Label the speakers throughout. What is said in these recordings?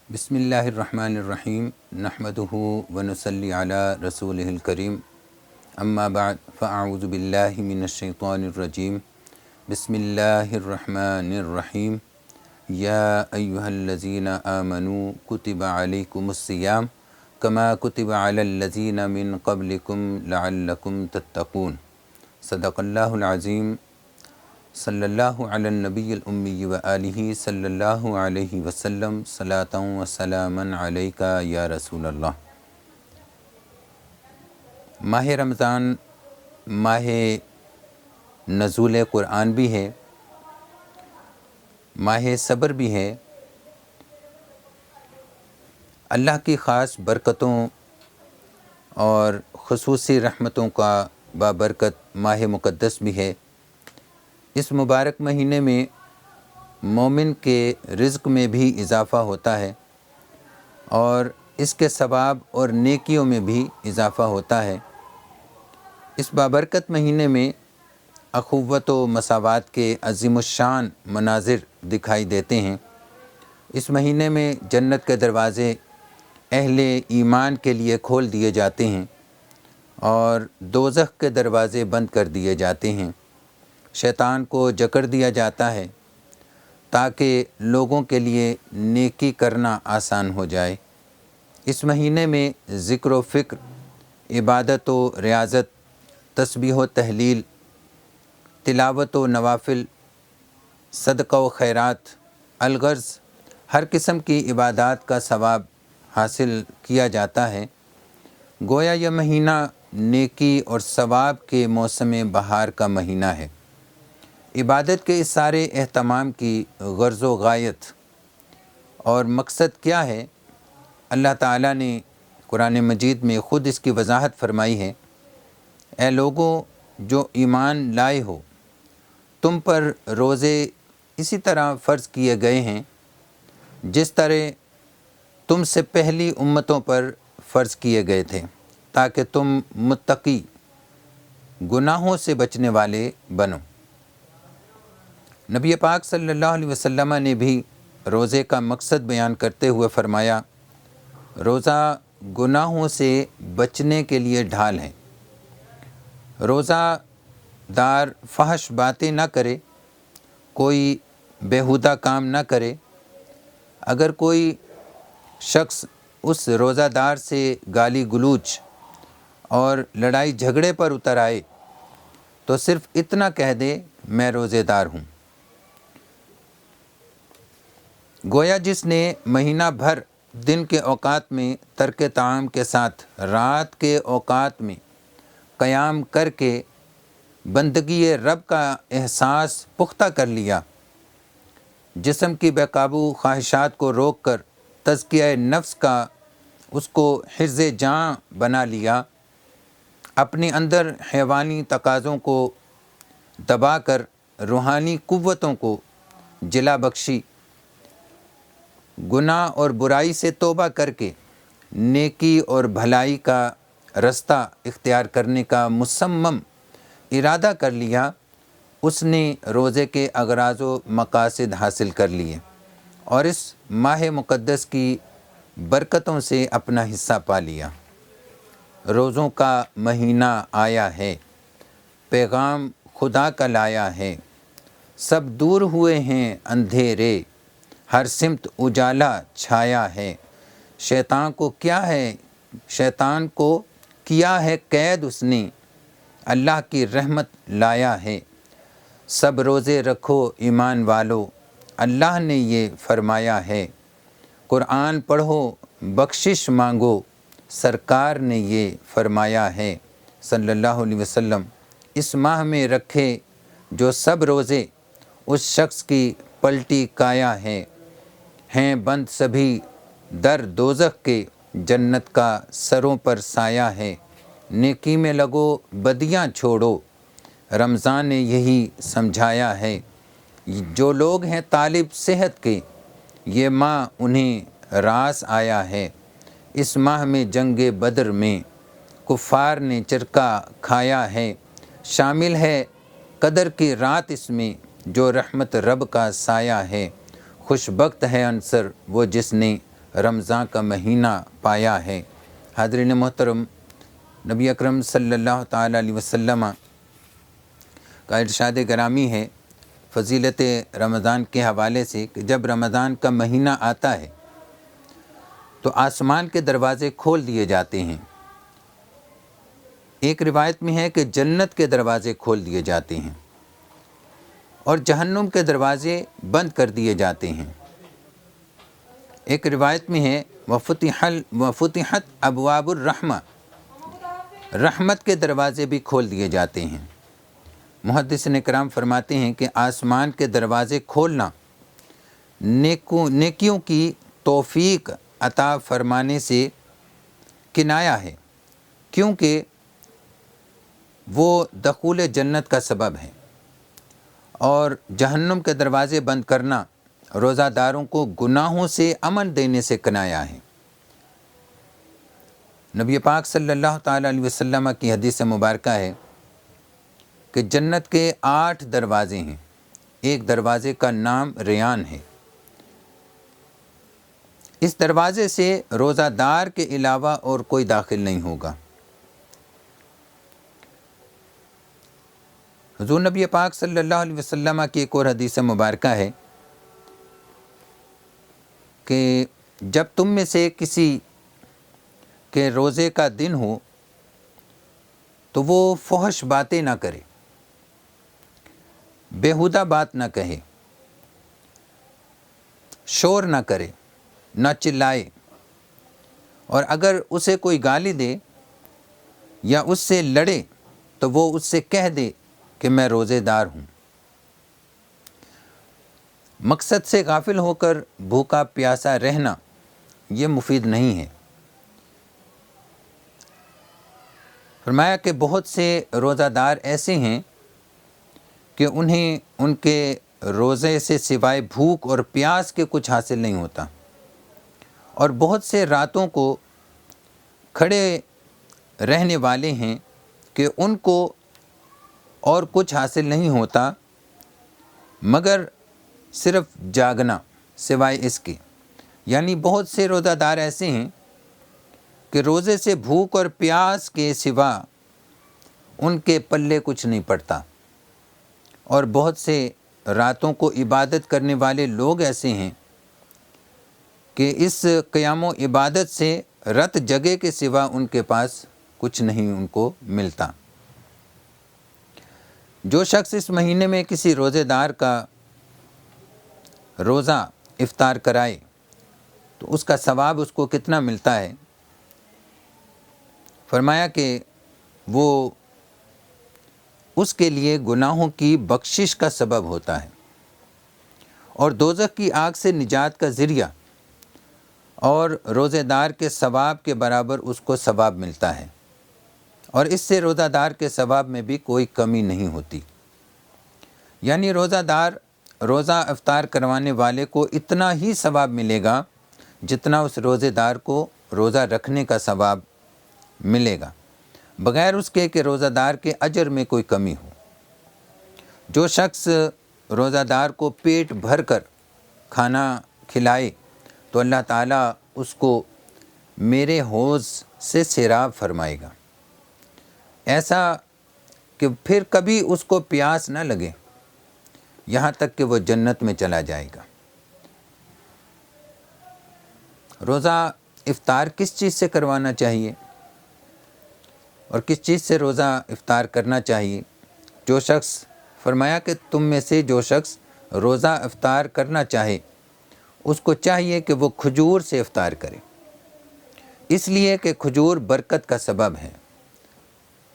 Speaker 1: بسم اللہ الرحمن الرحیم نحمدہ ونصلی علی رسولہ الکریم اما بعد فاعوذ باللہ من الشیطان الرجیم بسم اللہ الرحمن الرحیم یا ایہا الذین آمنوا کتب علیکم الصیام کما کتب علی الذین من قبلکم لعلکم تتقون صدق اللہ العظیم صلی اللہ علی النبی الامی و آلہ صلی اللہ علیہ وسلم صلاۃ و سلاما علیک یا رسول اللہ۔ ماہ رمضان ماہ نزول قرآن بھی ہے، ماہ صبر بھی ہے۔ اللہ کی خاص برکتوں اور خصوصی رحمتوں کا بابرکت ماہ مقدس بھی ہے۔ اس مبارک مہینے میں مومن کے رزق میں بھی اضافہ ہوتا ہے اور اس کے ثواب اور نیکیوں میں بھی اضافہ ہوتا ہے۔ اس بابرکت مہینے میں اخوت و مساوات کے عظیم الشان مناظر دکھائی دیتے ہیں۔ اس مہینے میں جنت کے دروازے اہل ایمان کے لیے کھول دیے جاتے ہیں اور دوزخ کے دروازے بند کر دیے جاتے ہیں۔ شیطان کو جکڑ دیا جاتا ہے تاکہ لوگوں کے لیے نیکی کرنا آسان ہو جائے۔ اس مہینے میں ذکر و فکر، عبادت و ریاضت، تسبیح و تحلیل، تلاوت و نوافل، صدقہ و خیرات، الغرض ہر قسم کی عبادات کا ثواب حاصل کیا جاتا ہے۔ گویا یہ مہینہ نیکی اور ثواب کے موسم بہار کا مہینہ ہے۔ عبادت کے اس سارے اہتمام کی غرض و غایت اور مقصد کیا ہے؟ اللہ تعالیٰ نے قرآن مجید میں خود اس کی وضاحت فرمائی ہے۔ اے لوگوں جو ایمان لائے ہو، تم پر روزے اسی طرح فرض کیے گئے ہیں جس طرح تم سے پہلی امتوں پر فرض کیے گئے تھے، تاکہ تم متقی، گناہوں سے بچنے والے بنو۔ نبی پاک صلی اللہ علیہ وسلم نے بھی روزے کا مقصد بیان کرتے ہوئے فرمایا، روزہ گناہوں سے بچنے کے لیے ڈھال ہے۔ روزہ دار فحش باتیں نہ کرے، کوئی بیہودہ کام نہ کرے۔ اگر کوئی شخص اس روزہ دار سے گالی گلوچ اور لڑائی جھگڑے پر اتر آئے تو صرف اتنا کہہ دے، میں روزے دار ہوں۔ گویا جس نے مہینہ بھر دن کے اوقات میں ترک طعام کے ساتھ رات کے اوقات میں قیام کر کے بندگی رب کا احساس پختہ کر لیا، جسم کی بے قابو خواہشات کو روک کر تزکیہ نفس کا اس کو حرز جاں بنا لیا، اپنے اندر حیوانی تقاضوں کو دبا کر روحانی قوتوں کو جلا بخشی، گناہ اور برائی سے توبہ کر کے نیکی اور بھلائی کا رستہ اختیار کرنے کا مصمم ارادہ کر لیا، اس نے روزے کے اغراض و مقاصد حاصل کر لیے اور اس ماہ مقدس کی برکتوں سے اپنا حصہ پا لیا۔ روزوں کا مہینہ آیا ہے، پیغام خدا کا لایا ہے، سب دور ہوئے ہیں اندھیرے، ہر سمت اجالا چھایا ہے۔ شیطان کو کیا ہے قید اس نے، اللہ کی رحمت لایا ہے۔ سب روزے رکھو ایمان والو، اللہ نے یہ فرمایا ہے۔ قرآن پڑھو بخشش مانگو، سرکار نے یہ فرمایا ہے صلی اللہ علیہ وسلم۔ اس ماہ میں رکھے جو سب روزے، اس شخص کی پلٹی کایا ہے۔ ہیں بند سبھی در دوزخ کے، جنت کا سروں پر سایہ ہے۔ نیکی میں لگو بدیاں چھوڑو، رمضان نے یہی سمجھایا ہے۔ جو لوگ ہیں طالب صحت کے، یہ ماہ انہیں راس آیا ہے۔ اس ماہ میں جنگ بدر میں کفار نے چرکا کھایا ہے۔ شامل ہے قدر کی رات اس میں، جو رحمت رب کا سایہ ہے۔ خوش بخت ہے عنصر وہ جس نے رمضان کا مہینہ پایا ہے۔ حاضرین محترم، نبی اکرم صلی اللہ تعالیٰ علیہ وسلم کا ارشاد گرامی ہے فضیلت رمضان کے حوالے سے کہ جب رمضان کا مہینہ آتا ہے تو آسمان کے دروازے کھول دیے جاتے ہیں۔ ایک روایت میں ہے کہ جنت کے دروازے کھول دیے جاتے ہیں اور جہنم کے دروازے بند کر دیے جاتے ہیں۔ ایک روایت میں ہے وفتحت ابواب الرحمہ، رحمت کے دروازے بھی کھول دیے جاتے ہیں۔ محدثین کرام فرماتے ہیں کہ آسمان کے دروازے کھولنا نیکیوں کی توفیق عطا فرمانے سے کنایہ ہے، کیونکہ وہ دخول جنت کا سبب ہے، اور جہنم کے دروازے بند کرنا روزہ داروں کو گناہوں سے امن دینے سے کنایہ ہے۔ نبی پاک صلی اللہ تعالیٰ علیہ وسلم کی حدیث مبارکہ ہے کہ جنت کے 8 دروازے ہیں، ایک دروازے کا نام ریان ہے۔ اس دروازے سے روزہ دار کے علاوہ اور کوئی داخل نہیں ہوگا۔ حضور نبی پاک صلی اللہ علیہ وسلم کی ایک اور حدیث مبارکہ ہے کہ جب تم میں سے کسی کے روزے کا دن ہو تو وہ فحش باتیں نہ کرے، بیہودہ بات نہ کہے، شور نہ کرے، نہ چلائے، اور اگر اسے کوئی گالی دے یا اس سے لڑے تو وہ اس سے کہہ دے کہ میں روزے دار ہوں۔ مقصد سے غافل ہو کر بھوکا پیاسا رہنا یہ مفید نہیں ہے۔ فرمایا کہ بہت سے روزہ دار ایسے ہیں کہ انہیں ان کے روزے سے سوائے بھوک اور پیاس کے کچھ حاصل نہیں ہوتا، اور بہت سے راتوں کو کھڑے رہنے والے ہیں کہ ان کو اور کچھ حاصل نہیں ہوتا مگر صرف جاگنا سوائے اس کے۔ یعنی بہت سے روزہ دار ایسے ہیں کہ روزے سے بھوک اور پیاس کے سوا ان کے پلے کچھ نہیں پڑتا، اور بہت سے راتوں کو عبادت کرنے والے لوگ ایسے ہیں کہ اس قیام و عبادت سے رت جگہ کے سوا ان کے پاس کچھ نہیں ان کو ملتا۔ جو شخص اس مہینے میں کسی روزے دار کا روزہ افطار کرائے تو اس کا ثواب اس کو کتنا ملتا ہے؟ فرمایا کہ وہ اس کے لیے گناہوں کی بخشش کا سبب ہوتا ہے، اور دوزخ کی آگ سے نجات کا ذریعہ، اور روزے دار کے ثواب کے برابر اس کو ثواب ملتا ہے، اور اس سے روزہ دار کے ثواب میں بھی کوئی کمی نہیں ہوتی۔ یعنی روزہ دار روزہ افطار کروانے والے کو اتنا ہی ثواب ملے گا جتنا اس روزے دار کو روزہ رکھنے کا ثواب ملے گا، بغیر اس کے کہ روزہ دار کے اجر میں کوئی کمی ہو۔ جو شخص روزہ دار کو پیٹ بھر کر کھانا کھلائے تو اللہ تعالیٰ اس کو میرے حوض سے سیراب فرمائے گا، ایسا کہ پھر کبھی اس کو پیاس نہ لگے، یہاں تک کہ وہ جنت میں چلا جائے گا۔ روزہ افطار کس چیز سے کروانا چاہیے اور کس چیز سے روزہ افطار کرنا چاہیے؟ جو شخص فرمایا کہ تم میں سے جو شخص روزہ افطار کرنا چاہے اس کو چاہیے کہ وہ کھجور سے افطار کرے، اس لیے کہ کھجور برکت کا سبب ہے،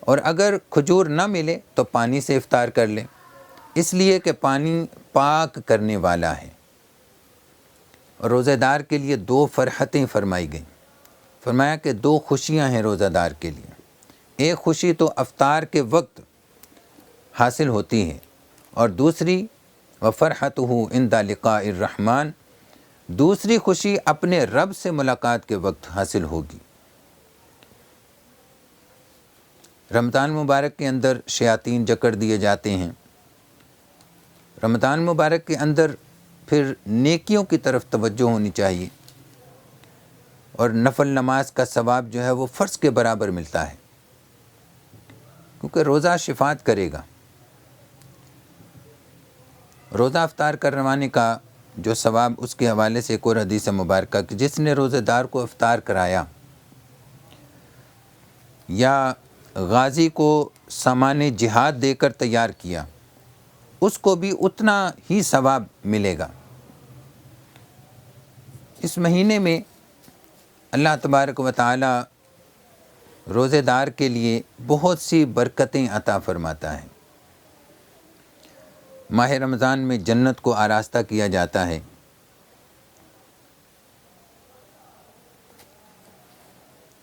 Speaker 1: اور اگر کھجور نہ ملے تو پانی سے افطار کر لے، اس لیے کہ پانی پاک کرنے والا ہے۔ اور روزہ دار کے لیے 2 فرحتیں فرمائی گئیں۔ فرمایا کہ 2 خوشیاں ہیں روزہ دار کے لیے۔ ایک خوشی تو افطار کے وقت حاصل ہوتی ہے، اور دوسری وفرحتہ عند لقاء الرحمن، دوسری خوشی اپنے رب سے ملاقات کے وقت حاصل ہوگی۔ رمضان مبارک کے اندر شیاطین جکڑ دیے جاتے ہیں۔ رمضان مبارک کے اندر پھر نیکیوں کی طرف توجہ ہونی چاہیے، اور نفل نماز کا ثواب جو ہے وہ فرض کے برابر ملتا ہے، کیونکہ روزہ شفاعت کرے گا۔ روزہ افطار کروانے کا جو ثواب، اس کے حوالے سے ایک اور حدیث مبارکہ کہ جس نے روزہ دار کو افطار کرایا یا غازی کو سامان جہاد دے کر تیار کیا، اس کو بھی اتنا ہی ثواب ملے گا۔ اس مہینے میں اللہ تبارک و تعالی روزے دار کے لیے بہت سی برکتیں عطا فرماتا ہے۔ ماہ رمضان میں جنت کو آراستہ کیا جاتا ہے۔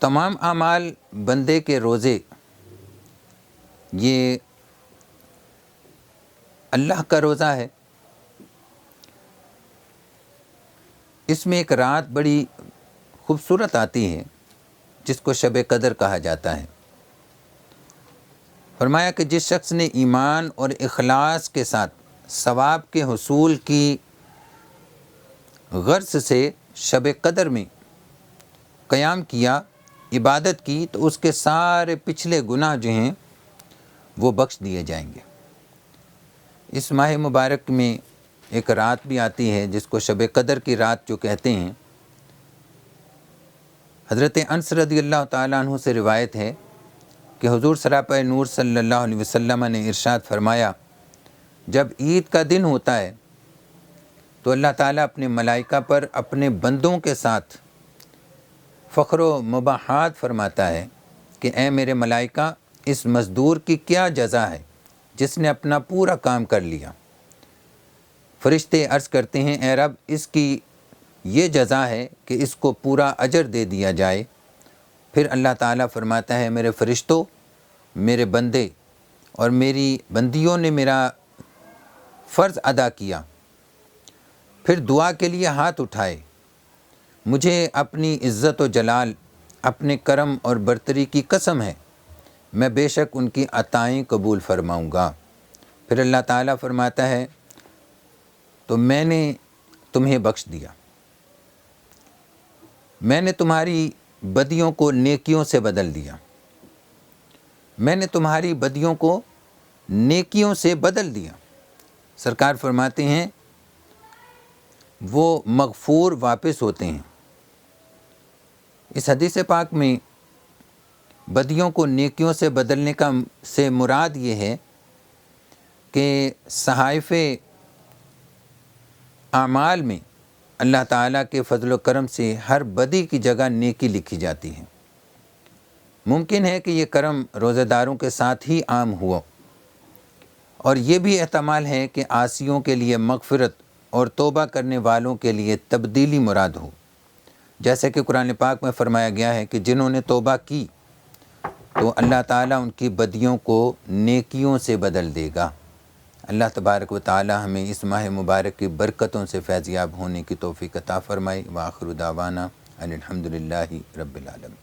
Speaker 1: تمام اعمال بندے کے روزے یہ اللہ کا روزہ ہے۔ اس میں ایک رات بڑی خوبصورت آتی ہے جس کو شب قدر کہا جاتا ہے۔ فرمایا کہ جس شخص نے ایمان اور اخلاص کے ساتھ ثواب کے حصول کی غرض سے شب قدر میں قیام کیا، عبادت کی، تو اس کے سارے پچھلے گناہ جو ہیں وہ بخش دیے جائیں گے۔ اس ماہ مبارک میں ایک رات بھی آتی ہے جس کو شب قدر کی رات جو کہتے ہیں۔ حضرت انس رضی اللہ تعالیٰ عنہ سے روایت ہے کہ حضور سراپہ نور صلی اللہ علیہ وسلم نے ارشاد فرمایا، جب عید کا دن ہوتا ہے تو اللہ تعالیٰ اپنے ملائکہ پر اپنے بندوں کے ساتھ فخر و مباحات فرماتا ہے کہ اے میرے ملائکہ، اس مزدور کی کیا جزا ہے جس نے اپنا پورا کام کر لیا؟ فرشتے عرض کرتے ہیں، اے رب، اس کی یہ جزا ہے کہ اس کو پورا اجر دے دیا جائے۔ پھر اللہ تعالیٰ فرماتا ہے، میرے فرشتوں، میرے بندے اور میری بندیوں نے میرا فرض ادا کیا، پھر دعا کے لیے ہاتھ اٹھائے، مجھے اپنی عزت و جلال، اپنے کرم اور برتری کی قسم ہے، میں بے شک ان کی عطائیں قبول فرماؤں گا۔ پھر اللہ تعالیٰ فرماتا ہے، تو میں نے تمہیں بخش دیا، میں نے تمہاری بدیوں کو نیکیوں سے بدل دیا، میں نے تمہاری بدیوں کو نیکیوں سے بدل دیا۔ سرکار فرماتے ہیں وہ مغفور واپس ہوتے ہیں۔ اس حدیث پاک میں بدیوں کو نیکیوں سے بدلنے کا سے مراد یہ ہے کہ صحائف اعمال میں اللہ تعالیٰ کے فضل و کرم سے ہر بدی کی جگہ نیکی لکھی جاتی ہے۔ ممکن ہے کہ یہ کرم روزہ داروں کے ساتھ ہی عام ہوا، اور یہ بھی احتمال ہے کہ عاصیوں کے لیے مغفرت اور توبہ کرنے والوں کے لیے تبدیلی مراد ہو، جیسے کہ قرآن پاک میں فرمایا گیا ہے کہ جنہوں نے توبہ کی تو اللہ تعالیٰ ان کی بدیوں کو نیکیوں سے بدل دے گا۔ اللہ تبارک و تعالی ہمیں اس ماہ مبارک کی برکتوں سے فیض یاب ہونے کی توفیق عطا فرمائے۔ وآخر دعوانا ان الحمد للہ رب العالمین۔